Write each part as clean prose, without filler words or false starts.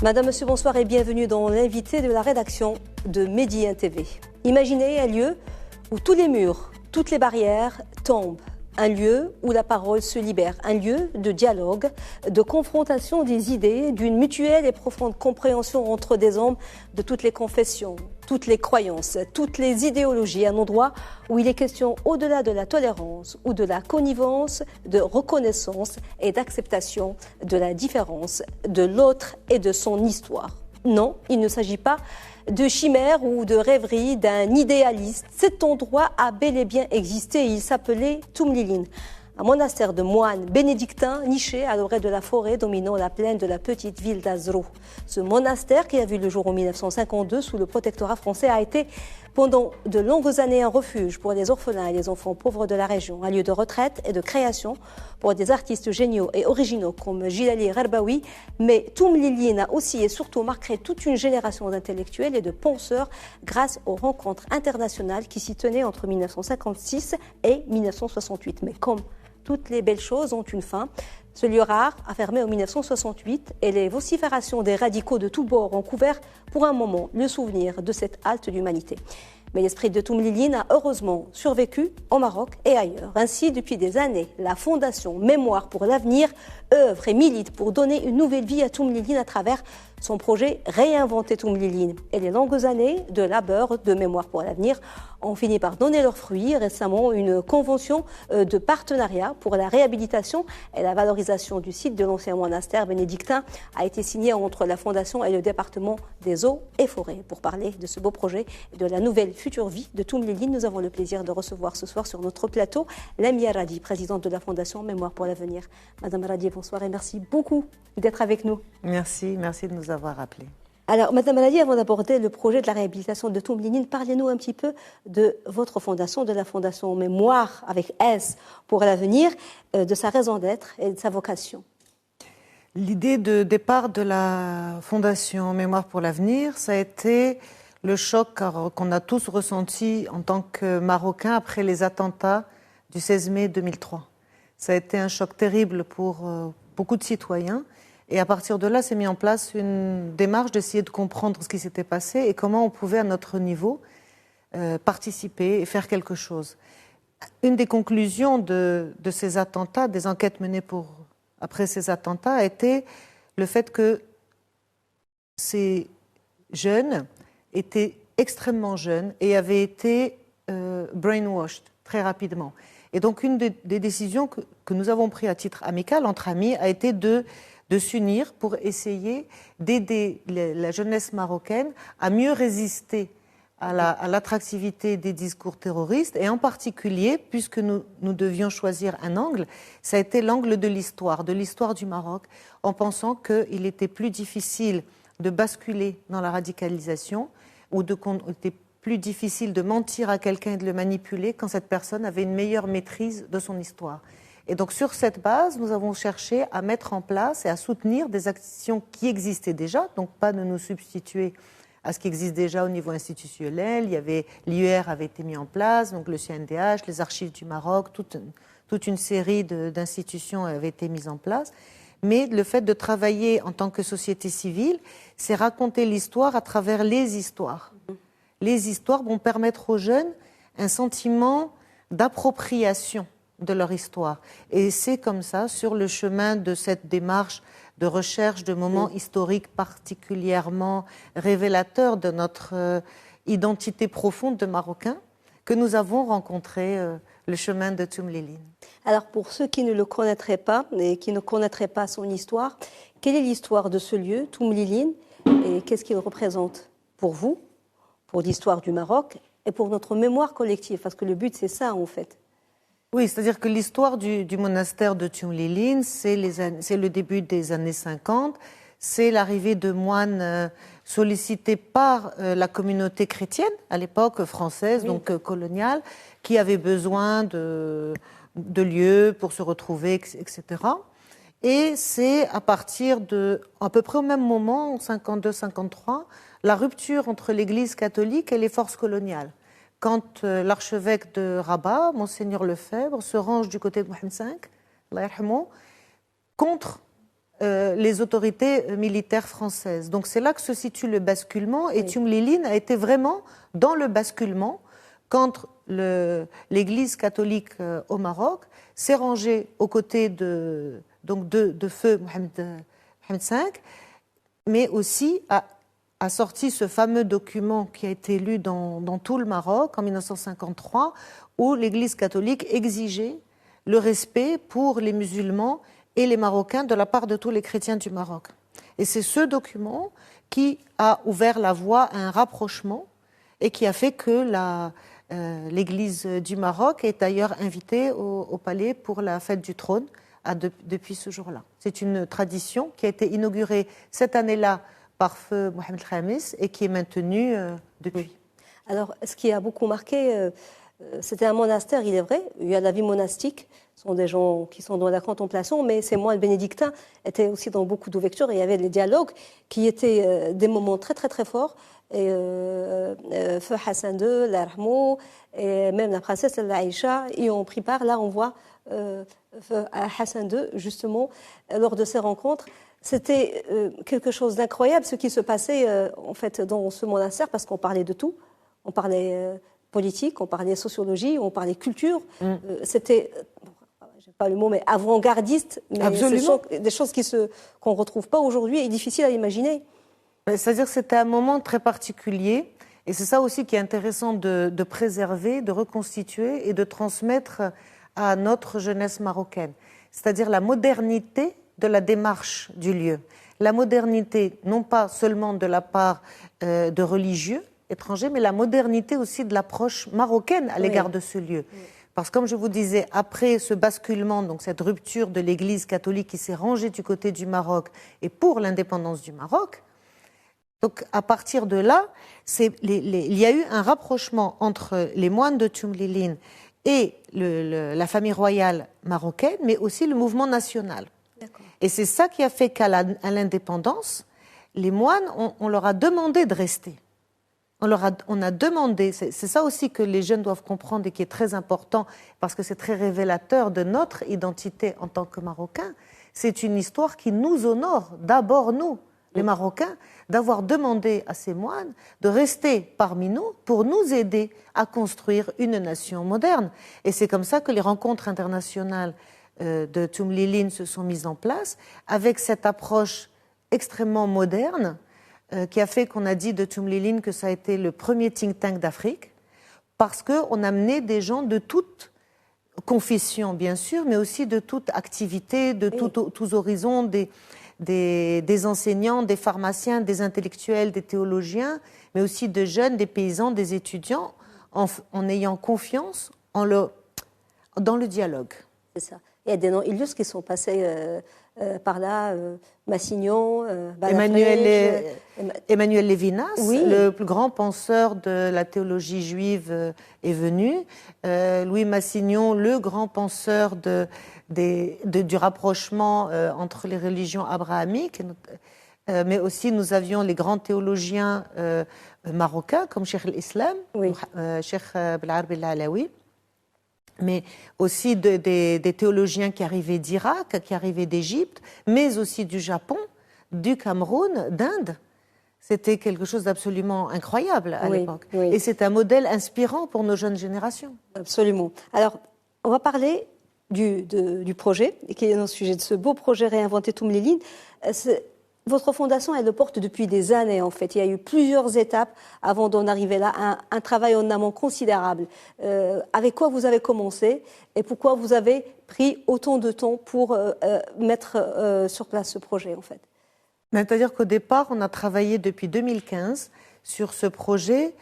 Madame, Monsieur, bonsoir et bienvenue dans l'invité de la rédaction de Médien TV. Imaginez un lieu où tous les murs, toutes les barrières tombent. Un lieu où la parole se libère, un lieu de dialogue, de confrontation des idées, d'une mutuelle et profonde compréhension entre des hommes de toutes les confessions, toutes les croyances, toutes les idéologies, un endroit où il est question, au-delà de la tolérance ou de la connivence, de reconnaissance et d'acceptation de la différence de l'autre et de son histoire. Non, il ne s'agit pas de chimère ou de rêverie d'un idéaliste. Cet endroit a bel et bien existé et il s'appelait Toumlilin, un monastère de moines bénédictins niché à l'orée de la forêt dominant la plaine de la petite ville d'Azrou. Ce monastère, qui a vu le jour en 1952 sous le protectorat français, a été pendant de longues années un refuge pour les orphelins et les enfants pauvres de la région, un lieu de retraite et de création pour des artistes géniaux et originaux comme Jilali Gherbaoui. Mais Toumlilin a aussi et surtout marqué toute une génération d'intellectuels et de penseurs grâce aux rencontres internationales qui s'y tenaient entre 1956 et 1968. Mais comme toutes les belles choses ont une fin. Ce lieu rare a fermé en 1968 et les vociférations des radicaux de tous bords ont couvert pour un moment le souvenir de cette halte d'humanité. Mais l'esprit de Toumlilin a heureusement survécu au Maroc et ailleurs. Ainsi, depuis des années, la Fondation Mémoire pour l'avenir œuvre et milite pour donner une nouvelle vie à Toumlilin à travers son projet Réinventer Toumlilin. Et les longues années de labeur de Mémoire pour l'avenir ont fini par donner leurs fruits. Récemment, une convention de partenariat pour la réhabilitation et la valorisation du site de l'ancien monastère bénédictin a été signée entre la Fondation et le département des eaux et forêts. Pour parler de ce beau projet et de la nouvelle future vie de Toumlilin, nous avons le plaisir de recevoir ce soir sur notre plateau Lamia Radi, présidente de la Fondation Mémoire pour l'avenir. Madame Radi, bonsoir et merci beaucoup d'être avec nous. Merci de nous avoir appelés. Alors, Madame Radi, avant d'aborder le projet de la réhabilitation de Toumlilin, parlez-nous un petit peu de votre fondation, de la Fondation Mémoire avec S pour l'avenir, de sa raison d'être et de sa vocation. L'idée de départ de la Fondation Mémoire pour l'avenir, ça a été le choc qu'on a tous ressenti en tant que Marocains après les attentats du 16 mai 2003. Ça a été un choc terrible pour beaucoup de citoyens. Et à partir de là, s'est mis en place une démarche d'essayer de comprendre ce qui s'était passé et comment on pouvait, à notre niveau, participer et faire quelque chose. Une des conclusions de ces attentats, des enquêtes menées après ces attentats, a été le fait que ces jeunes étaient extrêmement jeunes et avaient été brainwashed très rapidement. Et donc, une des décisions que nous avons prises à titre amical, entre amis, a été de s'unir pour essayer d'aider la jeunesse marocaine à mieux résister à l'attractivité des discours terroristes, et en particulier, puisque nous devions choisir un angle, ça a été l'angle de l'histoire du Maroc, en pensant qu'il était plus difficile de basculer dans la radicalisation ou était plus difficile de mentir à quelqu'un et de le manipuler quand cette personne avait une meilleure maîtrise de son histoire. Et donc, sur cette base, nous avons cherché à mettre en place et à soutenir des actions qui existaient déjà, donc pas de nous substituer à ce qui existe déjà au niveau institutionnel. L'IUR avait été mis en place, donc le CNDH, les archives du Maroc, toute une série d'institutions avaient été mises en place. Mais le fait de travailler en tant que société civile, c'est raconter l'histoire à travers les histoires. Les histoires vont permettre aux jeunes un sentiment d'appropriation de leur histoire. Et c'est comme ça, sur le chemin de cette démarche de recherche de moments historiques particulièrement révélateurs de notre identité profonde de Marocains, que nous avons rencontré le chemin de Toumlilin. Alors, pour ceux qui ne le connaîtraient pas et qui ne connaîtraient pas son histoire, quelle est l'histoire de ce lieu, Toumlilin, et qu'est-ce qu'il représente pour vous, pour l'histoire du Maroc et pour notre mémoire collective? Parce que le but, c'est ça, en fait. Oui, c'est-à-dire que l'histoire du monastère de Toumlilin, c'est le début des années 50, c'est l'arrivée de moines sollicités par la communauté chrétienne, à l'époque française, donc coloniale, qui avaient besoin de lieux pour se retrouver, etc. Et c'est à partir à peu près au même moment, en 52-53, la rupture entre l'Église catholique et les forces coloniales. Quand l'archevêque de Rabat, Monseigneur Lefebvre, se range du côté de Mohamed V, Allah yarhamou, contre les autorités militaires françaises. Donc c'est là que se situe le basculement et Tumlilin a été vraiment dans le basculement quand l'Église catholique au Maroc s'est rangée aux côtés de feu Mohamed V, mais aussi a sorti ce fameux document qui a été lu dans tout le Maroc en 1953, où l'Église catholique exigeait le respect pour les musulmans et les Marocains de la part de tous les chrétiens du Maroc. Et c'est ce document qui a ouvert la voie à un rapprochement et qui a fait que l'Église du Maroc est d'ailleurs invitée au palais pour la fête du trône depuis ce jour-là. C'est une tradition qui a été inaugurée cette année-là par feu Mohamed Khamis et qui est maintenue depuis. Alors, ce qui a beaucoup marqué, c'était un monastère, il est vrai, il y a la vie monastique, ce sont des gens qui sont dans la contemplation, mais ces moines bénédictins étaient aussi dans beaucoup d'ouvertures et il y avait des dialogues qui étaient des moments très très très forts. Et feu Hassan II, l'Arhmou, et même la princesse Aïcha y ont pris part. Là, on voit feu Hassan II, justement, lors de ces rencontres. C'était quelque chose d'incroyable ce qui se passait en fait dans ce monastère parce qu'on parlait de tout. On parlait politique, on parlait sociologie, on parlait culture. C'était, j'ai pas le mot, mais avant-gardiste. Mais ce sont des choses qu'on ne retrouve pas aujourd'hui et difficiles à imaginer. C'est-à-dire que c'était un moment très particulier et c'est ça aussi qui est intéressant de préserver, de reconstituer et de transmettre à notre jeunesse marocaine. C'est-à-dire la modernité de la démarche du lieu. La modernité, non pas seulement de la part de religieux étrangers, mais la modernité aussi de l'approche marocaine à l'égard de ce lieu. Parce que comme je vous disais, après ce basculement, donc cette rupture de l'Église catholique qui s'est rangée du côté du Maroc et pour l'indépendance du Maroc, donc à partir de là, il y a eu un rapprochement entre les moines de Tumlilin et la famille royale marocaine, mais aussi le mouvement national. Et c'est ça qui a fait qu'à l'indépendance, les moines, on leur a demandé de rester. On a demandé, c'est ça aussi que les jeunes doivent comprendre et qui est très important, parce que c'est très révélateur de notre identité en tant que Marocains. C'est une histoire qui nous honore, d'abord nous, les Marocains, d'avoir demandé à ces moines de rester parmi nous pour nous aider à construire une nation moderne. Et c'est comme ça que les rencontres internationales de Tumlilin se sont mises en place, avec cette approche extrêmement moderne qui a fait qu'on a dit de Tumlilin que ça a été le premier think tank d'Afrique, parce qu'on amenait des gens de toute confession, bien sûr, mais aussi de toute activité, de tous horizons, des enseignants, des pharmaciens, des intellectuels, des théologiens, mais aussi de jeunes, des paysans, des étudiants, en ayant confiance dans le dialogue. C'est ça. Il y a des noms illustres qui sont passés par là, Massignon, Emmanuel Lévinas, le plus grand penseur de la théologie juive, est venu. Louis Massignon, le grand penseur du rapprochement entre les religions abrahamiques. Mais aussi, nous avions les grands théologiens marocains, comme Cheikh l'Islam, Cheikh Belarbi al-Alawi. Mais aussi des théologiens qui arrivaient d'Irak, qui arrivaient d'Égypte, mais aussi du Japon, du Cameroun, d'Inde. C'était quelque chose d'absolument incroyable à l'époque. Et c'est un modèle inspirant pour nos jeunes générations. Absolument. Alors, on va parler du projet, qui est le sujet de ce beau projet Réinventer Tumlilin. Votre fondation, elle le porte depuis des années, en fait. Il y a eu plusieurs étapes avant d'en arriver là, un travail en amont considérable. Avec quoi vous avez commencé et pourquoi vous avez pris autant de temps pour mettre sur place ce projet, en fait? C'est-à-dire qu'au départ, on a travaillé depuis 2015 sur ce projet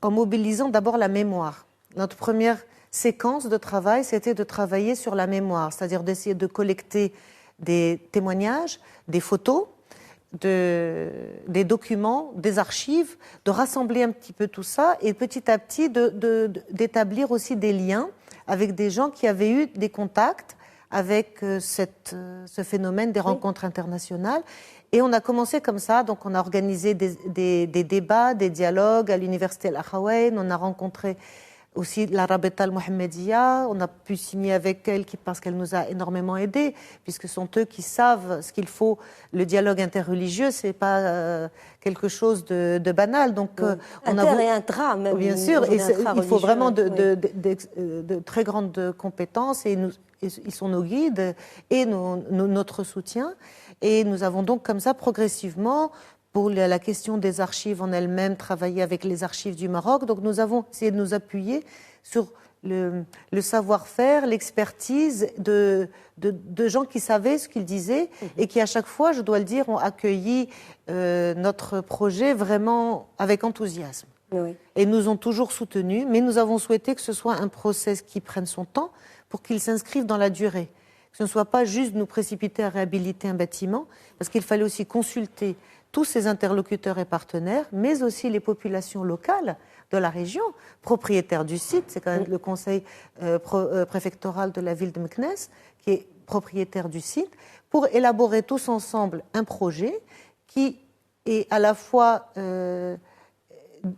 en mobilisant d'abord la mémoire. Notre première séquence de travail, c'était de travailler sur la mémoire, c'est-à-dire d'essayer de collecter des témoignages, des photos, des documents, des archives, de rassembler un petit peu tout ça et petit à petit d'établir aussi des liens avec des gens qui avaient eu des contacts avec ce phénomène des rencontres internationales. Et on a commencé comme ça, donc on a organisé des débats, des dialogues à l'université Al-Akhawayn, on a rencontré aussi la Rabita al-Mohammedia, on a pu signer avec elle parce qu'elle nous a énormément aidés, puisque ce sont eux qui savent ce qu'il faut. Le dialogue interreligieux, ce n'est pas quelque chose de banal. Donc, on a un drame, même. Bien sûr, et il faut vraiment de très grandes compétences, et ils sont nos guides et notre soutien. Et nous avons donc comme ça progressivement, pour la question des archives en elles-mêmes, travaillé avec les archives du Maroc. Donc nous avons essayé de nous appuyer sur le savoir-faire, l'expertise de gens qui savaient ce qu'ils disaient et qui à chaque fois, je dois le dire, ont accueilli notre projet vraiment avec enthousiasme. Oui. Et nous ont toujours soutenus, mais nous avons souhaité que ce soit un process qui prenne son temps pour qu'il s'inscrive dans la durée. Que ce ne soit pas juste nous précipiter à réhabiliter un bâtiment, parce qu'il fallait aussi consulter tous ces interlocuteurs et partenaires, mais aussi les populations locales de la région, propriétaires du site. C'est quand même le conseil préfectoral de la ville de Meknès qui est propriétaire du site, pour élaborer tous ensemble un projet qui est à la fois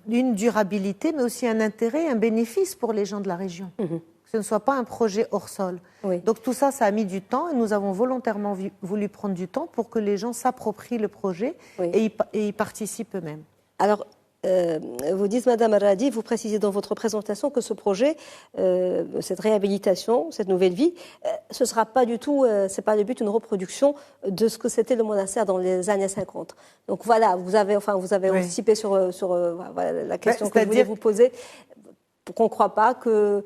une durabilité, mais aussi un intérêt, un bénéfice pour les gens de la région. Que ce ne soit pas un projet hors sol. Oui. Donc tout ça, ça a mis du temps et nous avons volontairement voulu prendre du temps pour que les gens s'approprient le projet et y participent eux-mêmes. Alors, vous dites, Madame Aradi, vous précisez dans votre présentation que ce projet, cette réhabilitation, cette nouvelle vie, ce ne sera pas du tout, c'est pas le but, une reproduction de ce que c'était le monastère dans les années 50. Donc voilà, vous avez anticipé sur voilà, la question que je voulais vous poser, pour qu'on ne croit pas que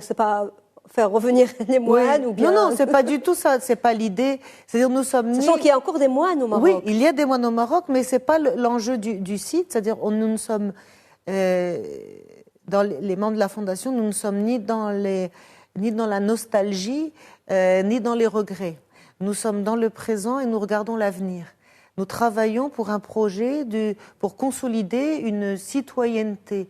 c'est pas faire revenir les moines ou bien... Non, c'est pas du tout ça, c'est pas l'idée. C'est-à-dire nous sommes Sachant qu'il y a encore des moines au Maroc. Oui, il y a des moines au Maroc, mais c'est pas l'enjeu du site. C'est-à-dire nous ne sommes dans les membres de la fondation, nous ne sommes ni dans la nostalgie, ni dans les regrets. Nous sommes dans le présent et nous regardons l'avenir. Nous travaillons pour un projet pour consolider une citoyenneté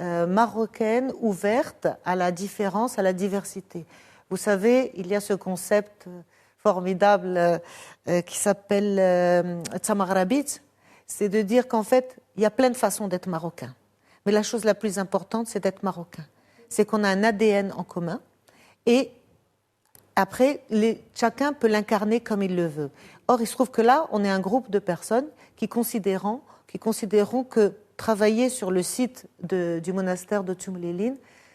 marocaine ouverte à la différence, à la diversité. Vous savez, il y a ce concept formidable qui s'appelle Tsamarabit, c'est de dire qu'en fait, il y a plein de façons d'être marocain. Mais la chose la plus importante, c'est d'être marocain. C'est qu'on a un ADN en commun et après, chacun peut l'incarner comme il le veut. Or, il se trouve que là, on est un groupe de personnes qui considéreront que travailler sur le site du monastère de Tumlilin,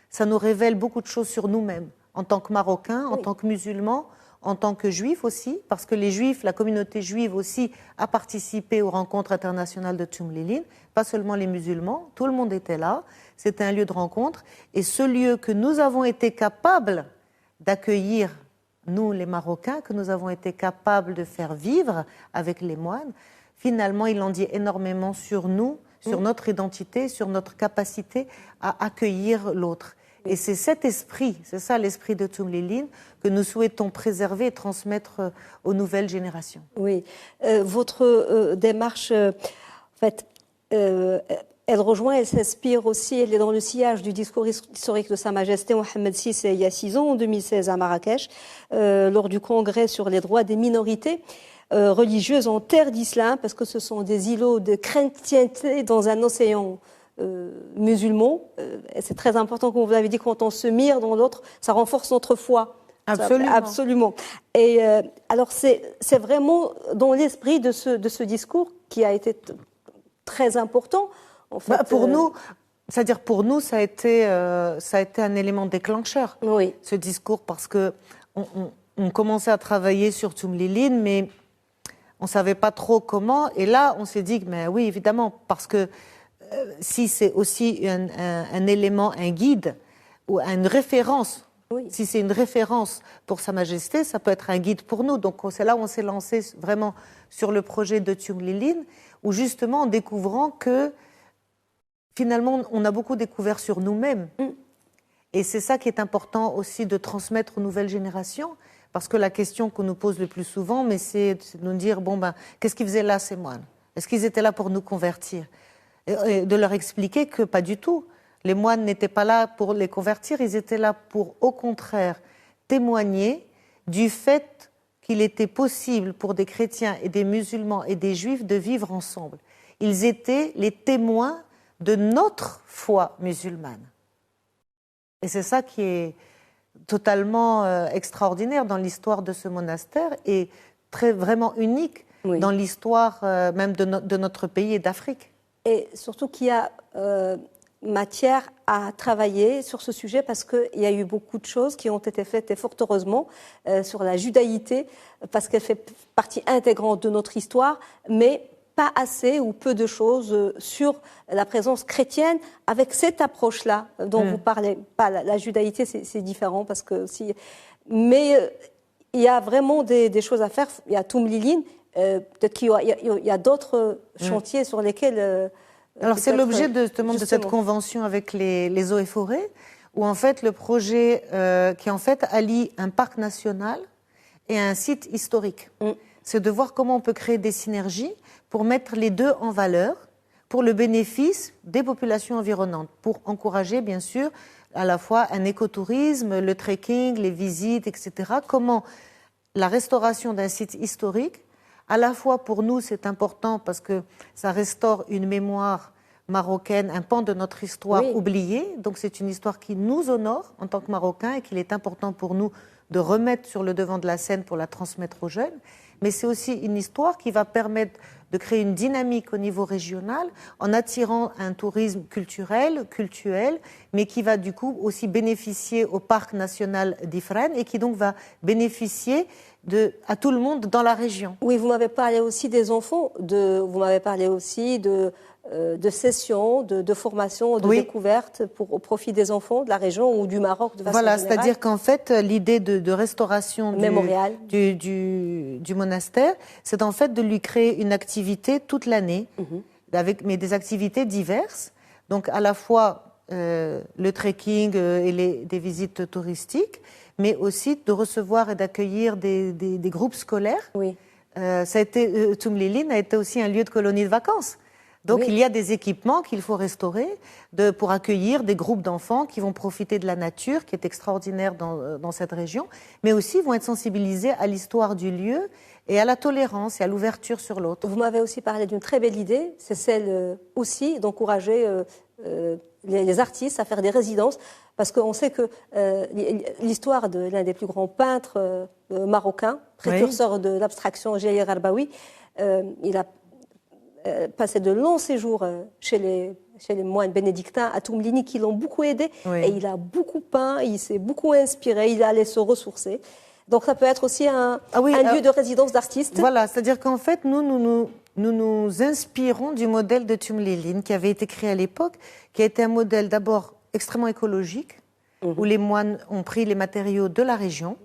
ça nous révèle beaucoup de choses sur nous-mêmes, en tant que Marocains, en tant que musulmans, en tant que Juifs aussi, parce que les Juifs, la communauté juive aussi, a participé aux rencontres internationales de Tumlilin, pas seulement les musulmans, tout le monde était là, c'était un lieu de rencontre, et ce lieu que nous avons été capables d'accueillir, nous les Marocains, que nous avons été capables de faire vivre avec les moines, finalement il en dit énormément sur nous, sur notre identité, sur notre capacité à accueillir l'autre. Et c'est cet esprit, c'est ça l'esprit de Tumlilin, que nous souhaitons préserver et transmettre aux nouvelles générations. Oui, votre démarche, en fait, elle rejoint, elle s'inspire aussi, elle est dans le sillage du discours historique de Sa Majesté Mohammed VI il y a 6 ans, en 2016 à Marrakech, lors du congrès sur les droits des minorités religieuses en terre d'islam, parce que ce sont des îlots de chrétienté dans un océan musulman. C'est très important, comme vous l'avez dit, quand on se mire dans l'autre, ça renforce notre foi. Absolument. Absolument. Et alors c'est vraiment dans l'esprit de ce discours qui a été très important. En fait, pour nous, c'est-à-dire pour nous, ça a été un élément déclencheur. Oui. Ce discours, parce que on commençait à travailler sur Tumlilin, mais on ne savait pas trop comment. Et là, on s'est dit, mais oui, évidemment, parce que si c'est aussi un élément, un guide ou une référence, si c'est une référence pour Sa Majesté, ça peut être un guide pour nous. Donc c'est là où on s'est lancé vraiment sur le projet de Tumlilin, où justement en découvrant que finalement on a beaucoup découvert sur nous-mêmes. Et c'est ça qui est important aussi de transmettre aux nouvelles générations. Parce que la question qu'on nous pose le plus souvent, mais c'est de nous dire, qu'est-ce qu'ils faisaient là, ces moines? Est-ce qu'ils étaient là pour nous convertir? Et de leur expliquer que pas du tout. Les moines n'étaient pas là pour les convertir, ils étaient là pour, au contraire, témoigner du fait qu'il était possible pour des chrétiens et des musulmans et des juifs de vivre ensemble. Ils étaient les témoins de notre foi musulmane. Et c'est ça qui est totalement extraordinaire dans l'histoire de ce monastère et vraiment unique dans l'histoire même de notre pays et d'Afrique. Et surtout qu'il y a matière à travailler sur ce sujet parce qu'il y a eu beaucoup de choses qui ont été faites, et fort heureusement, sur la judaïté, parce qu'elle fait partie intégrante de notre histoire, mais pas assez ou peu de choses sur la présence chrétienne avec cette approche-là dont vous parlez. Pas la judaïté, c'est différent parce que mais il y a vraiment des choses à faire. Il y a Toumlilin, peut-être qu'il y a d'autres chantiers sur lesquels. Alors c'est l'objet de cette convention avec les eaux et forêts, où en fait le projet qui en fait allie un parc national et un site historique. C'est de voir comment on peut créer des synergies pour mettre les deux en valeur, pour le bénéfice des populations environnantes, pour encourager bien sûr à la fois un écotourisme, le trekking, les visites, etc. Comment la restauration d'un site historique, à la fois pour nous c'est important parce que ça restaure une mémoire marocaine, un pan de notre histoire oublié, donc c'est une histoire qui nous honore en tant que Marocains et qu'il est important pour nous de remettre sur le devant de la scène pour la transmettre aux jeunes, mais c'est aussi une histoire qui va permettre de créer une dynamique au niveau régional en attirant un tourisme culturel, cultuel, mais qui va du coup aussi bénéficier au parc national d'Ifrane et qui donc va bénéficier à tout le monde dans la région. Oui, vous m'avez parlé aussi des enfants, vous m'avez parlé aussi de sessions, de formations, de découvertes au profit des enfants de la région ou du Maroc de façon générale. C'est-à-dire qu'en fait, l'idée de restauration du monastère, c'est en fait de lui créer une activité toute l'année, mais des activités diverses. Donc à la fois le trekking et des visites touristiques, mais aussi de recevoir et d'accueillir des groupes scolaires. Toumlilin a été aussi un lieu de colonie de vacances. Donc il y a des équipements qu'il faut restaurer pour accueillir des groupes d'enfants qui vont profiter de la nature, qui est extraordinaire dans cette région, mais aussi vont être sensibilisés à l'histoire du lieu et à la tolérance et à l'ouverture sur l'autre. Vous m'avez aussi parlé d'une très belle idée, c'est celle aussi d'encourager les artistes à faire des résidences, parce qu'on sait que l'histoire de l'un des plus grands peintres marocains, précurseur de l'abstraction, Jaïr Arbaoui, il a passé de longs séjours chez les moines bénédictins à Toumlini qui l'ont beaucoup aidé et il a beaucoup peint, il s'est beaucoup inspiré, il allait se ressourcer. Donc ça peut être aussi un lieu de résidence d'artistes. Voilà, c'est-à-dire qu'en fait nous nous inspirons du modèle de Toumlilin qui avait été créé à l'époque, qui a été un modèle d'abord extrêmement écologique, où les moines ont pris les matériaux de la région.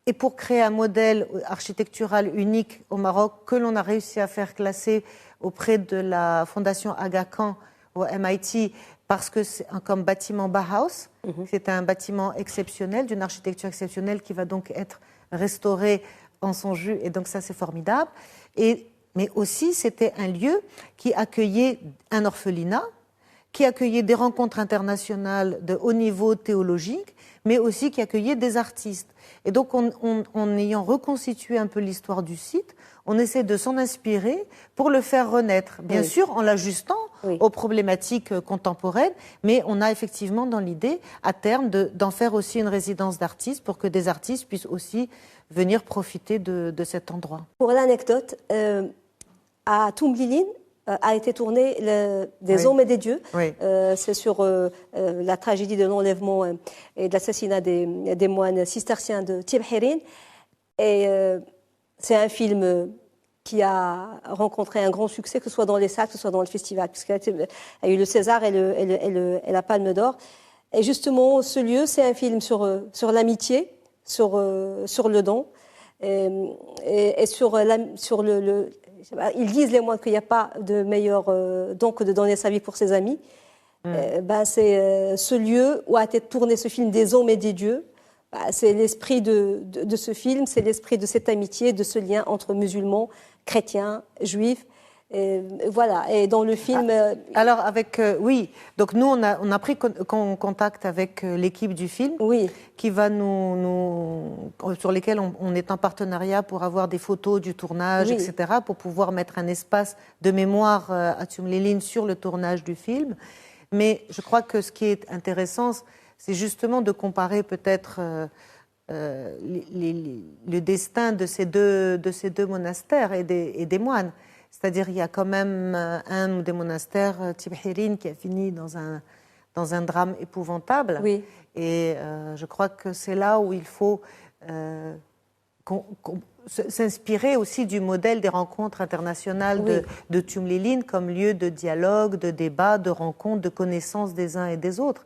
Et pour créer un modèle architectural unique au Maroc que l'on a réussi à faire classer auprès de la fondation Aga Khan au MIT parce que c'est comme bâtiment Bauhaus, c'est un bâtiment exceptionnel, d'une architecture exceptionnelle qui va donc être restauré en son jus et donc ça c'est formidable. Mais aussi c'était un lieu qui accueillait un orphelinat, qui accueillait des rencontres internationales de haut niveau théologique, mais aussi qui accueillait des artistes. Et donc, en ayant reconstitué un peu l'histoire du site, on essaie de s'en inspirer pour le faire renaître. Bien sûr, en l'ajustant aux problématiques contemporaines, mais on a effectivement dans l'idée, à terme, d'en faire aussi une résidence d'artistes pour que des artistes puissent aussi venir profiter de cet endroit. Pour l'anecdote, à Toumlilin, a été tourné des Hommes et des Dieux. C'est sur la tragédie de l'enlèvement et de l'assassinat des moines cisterciens de Tibhirine. Et c'est un film qui a rencontré un grand succès, que ce soit dans les salles, que ce soit dans le festival, puisqu'il a eu le César et la Palme d'Or. Et justement, ce lieu, c'est un film sur l'amitié, sur le don, et sur le ils disent les moines qu'il n'y a pas de meilleur don que de donner sa vie pour ses amis. C'est ce lieu où a été tourné ce film des Hommes et des Dieux. C'est l'esprit de ce film, c'est l'esprit de cette amitié, de ce lien entre musulmans, chrétiens, juifs. Voilà. Et dans le film. Alors donc nous on a pris contact avec l'équipe du film, qui va sur lesquels on est en partenariat pour avoir des photos du tournage, etc., pour pouvoir mettre un espace de mémoire à Toumlilin sur le tournage du film. Mais je crois que ce qui est intéressant, c'est justement de comparer peut-être le destin de ces deux monastères et des moines. C'est-à-dire il y a quand même un des monastères, Tibhirine, qui a fini dans un drame épouvantable. Oui. Et je crois que c'est là où il faut s'inspirer aussi du modèle des rencontres internationales de Tumlilin comme lieu de dialogue, de débat, de rencontre, de connaissance des uns et des autres.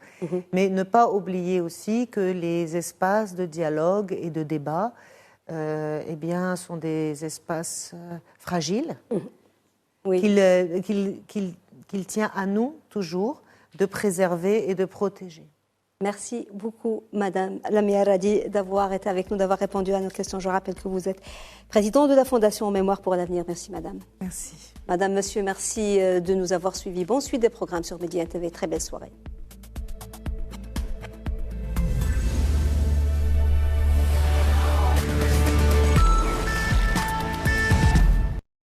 Mais ne pas oublier aussi que les espaces de dialogue et de débat eh bien, sont des espaces fragiles qu'il tient à nous toujours de préserver et de protéger. Merci beaucoup, Madame Lamia Radi, d'avoir été avec nous, d'avoir répondu à nos questions. Je rappelle que vous êtes présidente de la Fondation Mémoire pour l'avenir. Merci, Madame. Merci. Madame, Monsieur, merci de nous avoir suivis. Bonne suite des programmes sur Média TV. Très belle soirée.